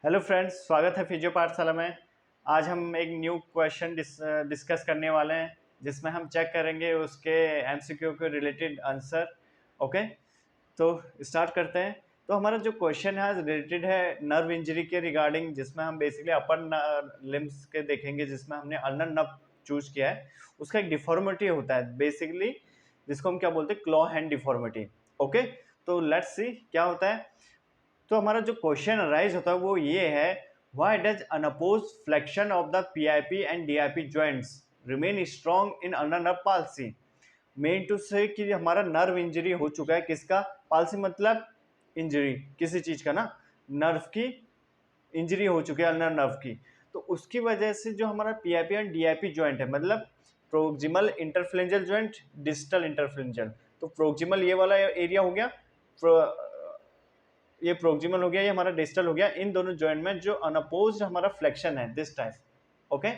Hello friends, स्वागत है physio पाठशाला में। आज हम एक न्यू क्वेश्चन डिस्कस करने वाले हैं जिसमें हम चेक करेंगे उसके एमसीक्यू के रिलेटेड आंसर। ओके, तो स्टार्ट करते हैं। तो हमारा जो क्वेश्चन है रिलेटेड है नर्व इंजरी के रिगार्डिंग, जिसमें हम बेसिकली अपर लिम्स के देखेंगे, जिसमें हमने अल्नर नर्व चूज किया है। उसका एक डिफॉर्मिटी होता है बेसिकली, जिसको हम क्या बोलते हैं, क्लॉ हैंड डिफॉर्मिटी। ओके, तो लेट्स सी क्या होता है। तो हमारा जो क्वेश्चन अराइज होता है वो ये है, why does unopposed flexion of the PIP and DIP joints remain strong in ulnar nerve palsy. Mean to say कि हमारा नर्व इंजरी हो चुका है, किसका, पाल्सी मतलब इंजरी किसी चीज का ना, नर्व की इंजरी हो चुकी है अल्नर नर्व की। तो उसकी वजह से जो हमारा पीआईपी एंड डीआईपी जॉइंट है, मतलब प्रोक्सिमल इंटरफ्लेंजल जॉइंट, डिस्टल इंटरफ्लेंजल। तो प्रोक्सिमल ये वाला एरिया हो गया, ये प्रोक्सिमल हो गया, ये हमारा डिस्टल हो गया। इन दोनों जॉइंट में जो अनअपोज्ड हमारा फ्लेक्शन है this type, okay,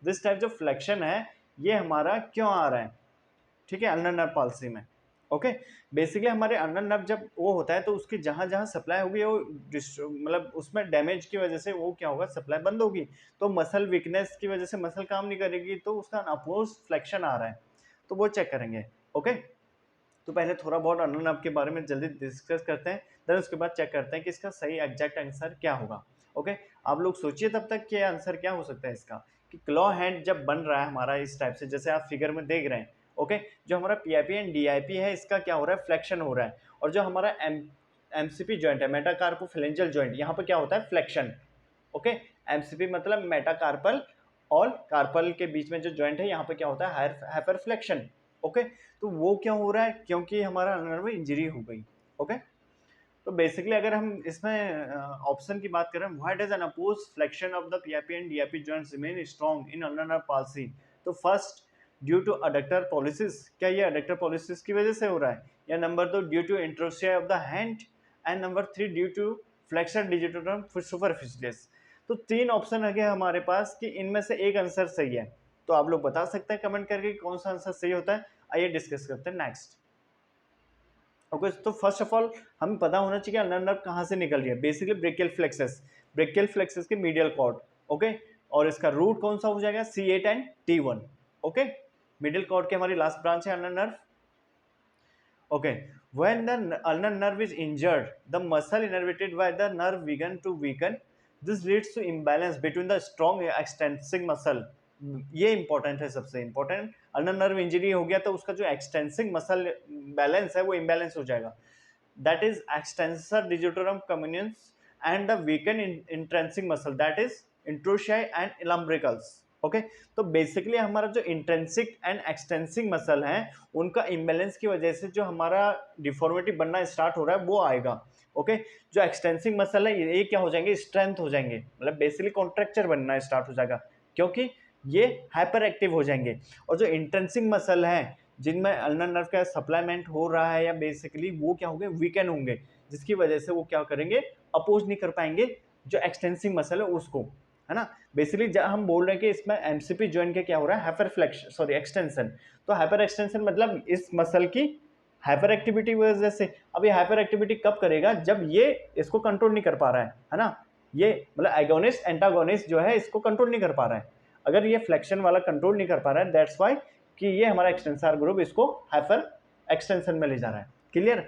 this type जो फ्लेक्शन है ये हमारा क्यों आ रहा है, ठीक है, अल्नर नर्व पाल्सी में। ओके, बेसिकली हमारे अल्नर नर्व जब वो होता है तो उसकी जहां जहां सप्लाई होगी वो मतलब उसमें डैमेज की वजह से वो क्या होगा, सप्लाई बंद होगी। तो मसल वीकनेस की वजह से मसल काम नहीं करेगी, तो उसका अनअपोज फ्लेक्शन आ रहा है, तो वो चेक करेंगे। ओके, तो पहले थोड़ा बहुत अल्नर नर्व के बारे में जल्दी डिस्कस करते हैं, देन उसके बाद चेक करते हैं कि इसका सही एग्जैक्ट आंसर क्या होगा। ओके, आप लोग सोचिए तब तक कि आंसर क्या हो सकता है इसका, कि क्लॉ हैंड जब बन रहा है हमारा इस टाइप से, जैसे आप फिगर में देख रहे हैं। ओके, जो हमारा पीआईपी एंड डीआईपी है इसका क्या हो रहा है, फ्लेक्शन हो रहा है। और जो हमारा एमसीपी जॉइंट है, मेटाकार्पोफिलेंजियल जॉइंट, यहाँ पर क्या होता है, फ्लेक्शन। ओके, एमसीपी मतलब मेटाकार्पल और कार्पल के बीच में जो जॉइंट है यहाँ पे क्या होता है, हाइपर फ्लेक्शन। ओके, तो वो क्यों हो रहा है, क्योंकि हमारा अल्नर में इंजरी हो गई। ओके, तो बेसिकली अगर हम इसमें ऑप्शन की बात करें, why does an oppose flexion of the PIP and DIP joints remain strong in ulnar nerve palsy. तो first, due to adductor pollicis, क्या ये अडक्टर पॉलिसिस की वजह से हो रहा है, या number 2 due to interossei of the hand, and number 3 due to flexor digitorum superficialis. तो तीन ऑप्शन है हमारे पास कि इनमें से एक आंसर सही है। तो आप लोग बता सकते हैं कमेंट करके कौन सा आंसर सही होता है। आइए डिस्कस करते हैं नेक्स्ट। ओके, तो फर्स्ट ऑफ ऑल हमें पता होना चाहिए कि अल्नर नर्व कहाँ से निकल रही है। बेसिकली ब्रेकियल फ्लेक्सस के मीडियल कॉर्ड। ओके, और इसका रूट कौन सा हो जाएगा, C8 and T1। Okay, middle cord की हमारी लास्ट ब्रांच है ulnar nerve. Okay, when the ulnar nerve is injured, the muscle innervated by the nerve begin to weaken. This leads to imbalance between the strong extensing muscle. ये important है, सबसे important. Ulnar nerve injury हो गया तो उसका जो एक्सटेंसिंग muscle balance है वो इम्बैलेंस हो जाएगा। That is extensor digitorum communis and the weaken intrinsic muscle, that is interossei and lumbricals. Okay, तो बेसिकली हमारा जो इंट्रेंसिक एंड एक्सटेंसिंग मसल है उनका इम्बैलेंस की वजह से जो हमारा डिफॉर्मिटी बनना स्टार्ट हो रहा है वो आएगा। ओके, जो एक्सटेंसिंग मसल है ये क्या हो जाएंगे, स्ट्रेंथ हो जाएंगे, मतलब बेसिकली कॉन्ट्रैक्चर बनना स्टार्ट हो जाएगा, क्योंकि ये हाइपर एक्टिव हो जाएंगे। और जो इंट्रेंसिक मसल है जिनमें अल्नर नर्व का सप्लाईमेंट हो रहा है, या बेसिकली वो क्या होंगे, वीकन होंगे, जिसकी वजह से वो क्या करेंगे, अपोज नहीं कर पाएंगे जो एक्सटेंसिंग मसल है उसको, है ना। बेसिकली जब हम बोल रहे हैं कि इसमें एमसीपी जॉइंट के क्या हो रहा है, हाइपर फ्लेक्शन, सॉरी एक्सटेंशन। तो हाइपर एक्सटेंशन मतलब इस मसल की हाइपर एक्टिविटी वजह से। अब ये हाइपर एक्टिविटी कब करेगा, जब ये इसको कंट्रोल नहीं कर पा रहा है ना। ये मतलब एगोनिस्ट एंटागोनिस्ट जो है इसको कंट्रोल नहीं कर पा रहा है। अगर ये फ्लेक्शन वाला कंट्रोल नहीं कर पा रहा है, दैट्स वाई कि ये हमारा एक्सटेंसर ग्रुप इसको हाइपर एक्सटेंशन में ले जा रहा है। क्लियर,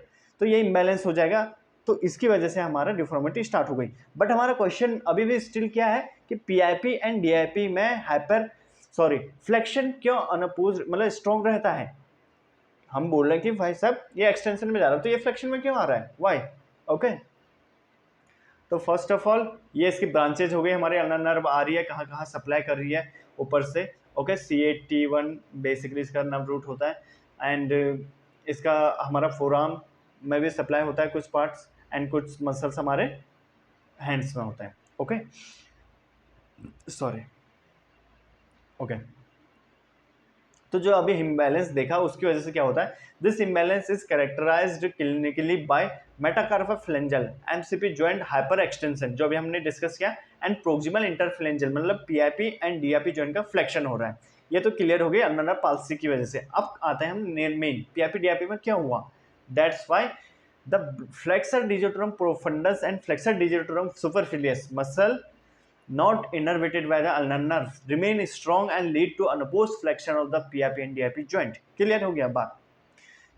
तो ये इम्बैलेंस हो जाएगा, तो इसकी वजह से हमारा डिफॉर्मिटी स्टार्ट हो गई। बट हमारा क्वेश्चन अभी भी स्टिल क्या है कि पीआईपी एंड डीआईपी में फ्लेक्शन क्यों अनअपोज मतलब स्ट्रॉन्ग रहता है। हम बोल रहे हैं कि भाई साहब ये एक्सटेंशन में जा रहा है तो ये फ्लेक्शन में क्यों आ रहा है, वाई। ओके, तो फर्स्ट ऑफ ऑल ये इसकी ब्रांचेज हो गई, हमारे अल्नर नर्व आ रही है, कहाँ कहाँ सप्लाई कर रही है ऊपर से। ओके, C8 T1 बेसिकली इसका नर्व रूट होता है, एंड इसका हमारा फोरआर्म में भी सप्लाई होता है कुछ पार्ट्स, एंड कुछ मसल्स हमारे हैंड्स में होते हैं। Okay, sorry. ओके, तो जो अभी इम्बैलेंस देखा उसकी वजह से क्या होता है, this imbalance is characterised clinically by metacarpophalangeal MCP joint hyperextension, जो अभी हमने डिस्कस किया, एंड प्रोक्सिमल इंटरफ्लेंजल मतलब पीआईपी एंड डीआईपी जॉइंट का फ्लेक्शन हो रहा है। ये तो क्लियर हो गई अल्नर नर्व पाल्सी की वजह से। अब आते हैं हम मेन पीआईपी डीआईपी में क्या हुआ, that's why the flexor digitorum profundus and flexor digitorum superficialis muscle not innervated by the ulnar nerve remain strong and lead to unopposed flexion of the PIP and DIP joint। Clear हो गया बात।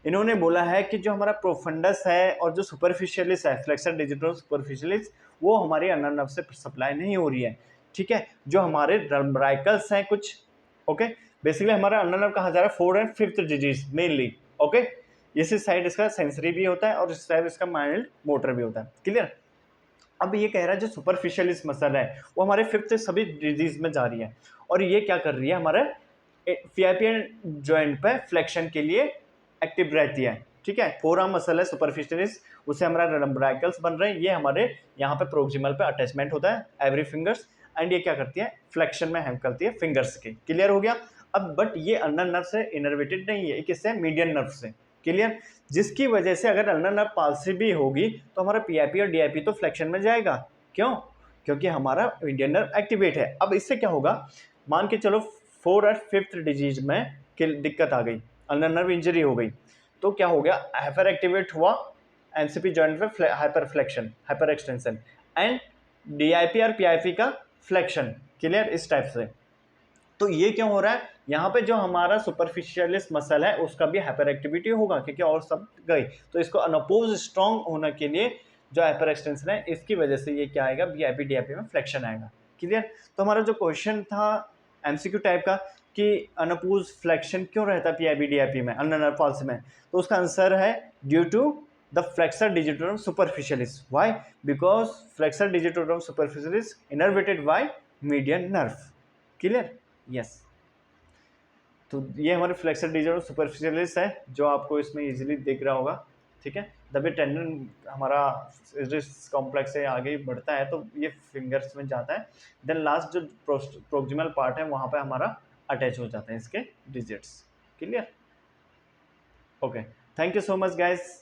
इन्होंने बोला है कि जो हमारा profundis है और जो सुपरफिशियलिस है फ्लेक्सर डिजिटल सुपरफिशियलिस वो हमारे अल्नर नर्व से सप्लाई नहीं हो रही है, ठीक है। जो हमारे रम्ब्राइकल्स हैं कुछ, ओके, बेसिकली हमारा अल्नर नर्व कहाँ जा रहा है, 4th and 5th disease mainly, okay. इसी साइड इसका सेंसरी भी होता है और इस साइड इसका माइल्ड मोटर भी होता है, क्लियर। अब ये कह रहा है जो सुपरफिशियलिस मसल है वो हमारे 5th सभी डिजीज में जा रही है और ये क्या कर रही है, हमारे PIP जॉइंट पे फ्लेक्शन के लिए एक्टिव रहती है, ठीक है। फोरआर्म मसल है सुपरफिशियलिस, उससे हमारा रम्ब्राइकल्स बन रहे हैं, ये हमारे यहाँ पे प्रोक्सिमल पे अटैचमेंट होता है एवरी फिंगर्स एंड ये क्या करती है, फ्लेक्शन में हेल्प करती है फिंगर्स के। क्लियर हो गया। अब बट ये अल्नर नर्व से इनर्वेटेड नहीं है, किससे, मीडियन नर्व से। क्लियर। जिसकी वजह से अगर अल्नर नर्व पाल्सी भी होगी तो हमारा PIP और DIP तो फ्लेक्शन में जाएगा। क्यों? क्योंकि हमारा मीडियन नर्व एक्टिवेट है। अब इससे क्या होगा, मान के चलो 4th और 5th डिजीज में दिक्कत आ गई, अल्नर नर्व इंजरी हो गई, तो क्या हो गया, हाइपर एक्टिवेट हुआ MCP जॉइंट में hyper flexion, hyper extension and DIP और PIP का फ्लेक्शन। क्लियर, इस टाइप से। तो ये क्यों हो रहा है, यहाँ पे जो हमारा सुपरफिशियलिस मसल है उसका भी हाइपर एक्टिविटी होगा क्योंकि और सब गई, तो इसको अनअपोज स्ट्रॉन्ग होने के लिए जो हाइपर एक्सटेंशन है इसकी वजह से ये क्या आएगा, PIP DIP में फ्लेक्शन आएगा। क्लियर। तो हमारा जो क्वेश्चन था MCQ टाइप का कि अनअपोज फ्लेक्शन क्यों रहता है PIP DIP में अल्नर नर्व पाल्सी में, तो उसका आंसर है due to the flexor digitorum superficialis. Why? Because flexor digitorum superficialis innervated by median nerve. Clear, yes. तो ये हमारे फ्लेक्सर डिजिटल सुपरफिशियलिस है जो आपको इसमें इजीली दिख रहा होगा, ठीक है। जब ये टेंडन हमारा कॉम्प्लेक्स से आगे बढ़ता है तो ये फिंगर्स में जाता है, देन लास्ट जो प्रोक्सिमल पार्ट है वहाँ पे हमारा अटैच हो जाता है इसके digits. Clear, okay, thank you so much guys.